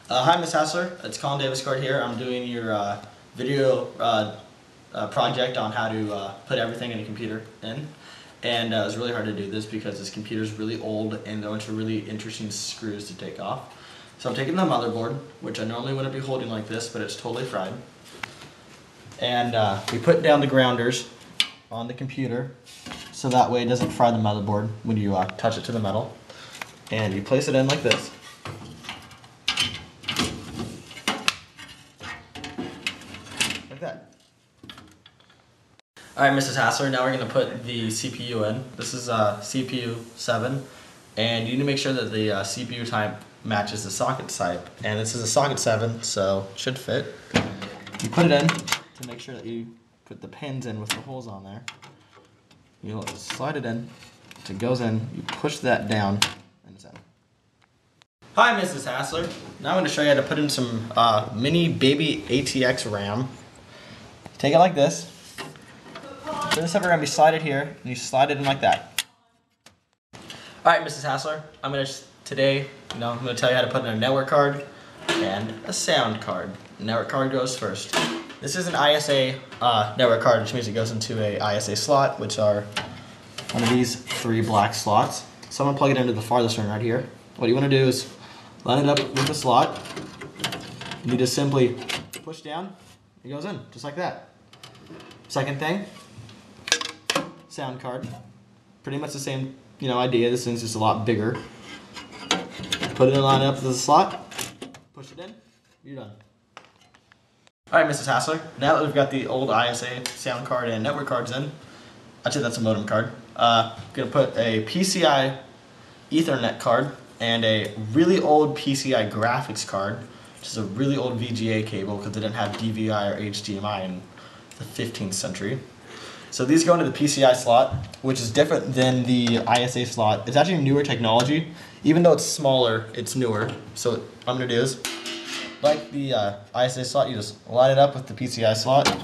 Hi, Ms. Hassler. It's Colin Davis-Card here. I'm doing your video project on how to put everything in a computer in. And it was really hard to do this because this computer is really old and there are a bunch of really interesting screws to take off. So I'm taking the motherboard, which I normally wouldn't be holding like this, but it's totally fried. And we put down the grounders on the computer so that way it doesn't fry the motherboard when you touch it to the metal. And you place it in like this. Like that. Alright, Mrs. Hassler, now we're going to put the CPU in. This is CPU 7, and you need to make sure that the CPU type matches the socket type. And this is a socket 7, so it should fit. You put it in to make sure that you put the pins in with the holes on there. You'll slide it in, it goes in, you push that down, and it's in. Hi, Mrs. Hassler. Now I'm going to show you how to put in some mini baby ATX RAM. Take it like this. So this is going to be slided here, and you slide it in like that. Alright, Mrs. Hassler, I'm going to tell you how to put in a network card and a sound card. The network card goes first. This is an ISA network card, which means it goes into a ISA slot, which are one of these 3 black slots. So I'm going to plug it into the farthest one right here. What you want to do is line it up with the slot. You just simply push down, it goes in, just like that. Second thing, sound card. Pretty much the same, idea. This thing's just a lot bigger. Put it in, line it up with the slot, push it in, you're done. Alright, Mrs. Hassler, now that we've got the old ISA sound card and network cards in, actually that's a modem card, I'm going to put a PCI Ethernet card and a really old PCI graphics card, which is a really old VGA cable because they didn't have DVI or HDMI in the 15th century. So these go into the PCI slot, which is different than the ISA slot. It's actually newer technology. Even though it's smaller, it's newer. So what I'm going to do is, like the ISA slot, you just line it up with the PCI slot.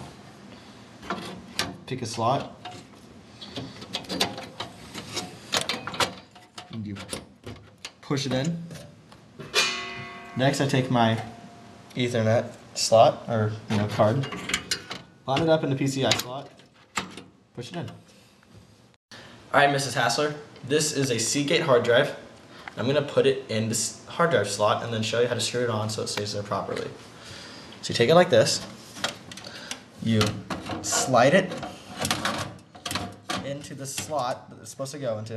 Pick a slot. And you push it in. Next I take my Ethernet slot, or card. Line it up in the PCI slot. Push it in. Alright, Mrs. Hassler, this is a Seagate hard drive. I'm going to put it in this hard drive slot and then show you how to screw it on so it stays there properly. So you take it like this, you slide it into the slot that it's supposed to go into.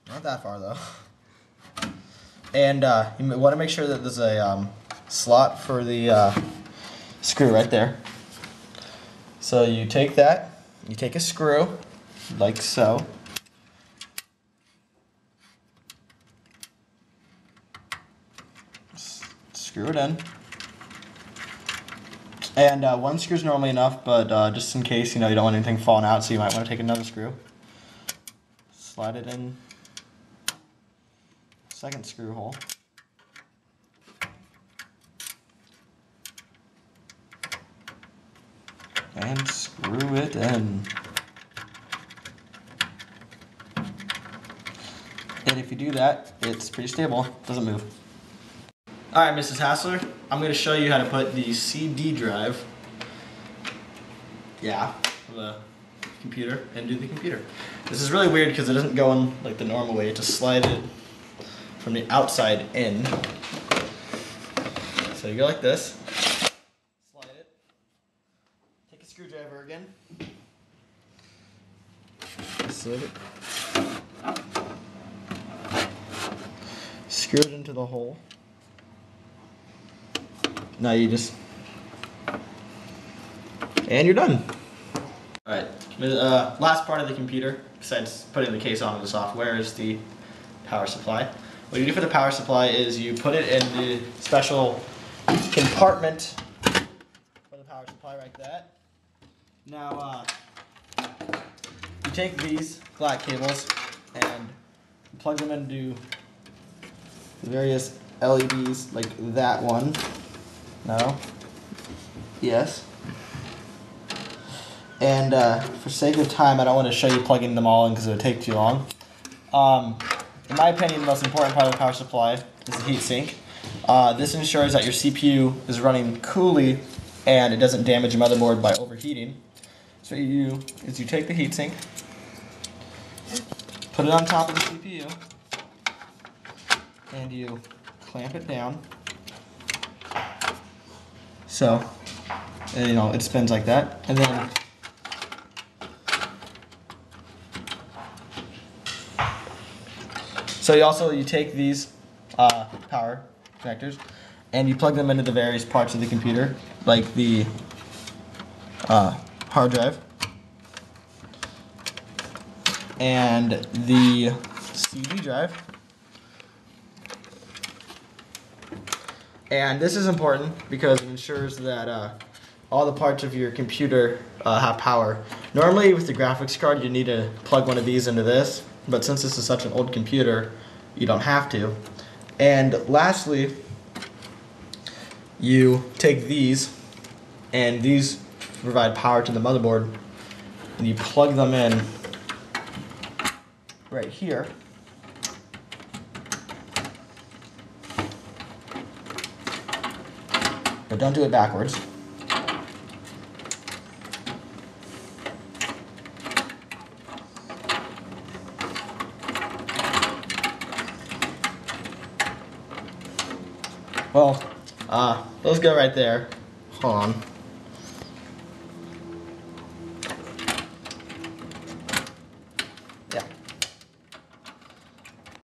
Not that far though. And you want to make sure that there's a slot for the screw right there. So you take that, you take a screw, like so. Screw it in. And one screw is normally enough, but just in case, you don't want anything falling out, so you might want to take another screw. Slide it in. Second screw hole. And screw it in. And if you do that, it's pretty stable, doesn't move. Alright, Mrs. Hassler, I'm going to show you how to put the CD drive, the computer, into the computer. This is really weird because it doesn't go in like the normal way, it just slides it from the outside in. So you go like this, slide it, take a screwdriver again, slide it, screw it into the hole. Now you just, and you're done. Alright, last part of the computer, besides putting the case on with the software, is the power supply. What you do for the power supply is you put it in the special compartment for the power supply like that. Now, you take these black cables and plug them into the various LEDs, like that one. No? Yes. And for sake of time, I don't want to show you plugging them all in because it would take too long. in my opinion, the most important part of the power supply is the heatsink. This ensures that your CPU is running coolly and it doesn't damage your motherboard by overheating. So what you do is you take the heatsink, put it on top of the CPU, and you clamp it down. So, and, you know, it spins like that, and then so you take these power connectors and you plug them into the various parts of the computer, like the hard drive and the CD drive. And this is important because it ensures that all the parts of your computer have power. Normally with the graphics card you need to plug one of these into this, but since this is such an old computer, you don't have to. And lastly, you take these, and these provide power to the motherboard, and you plug them in right here. But don't do it backwards. Well, those go right there. Hold on.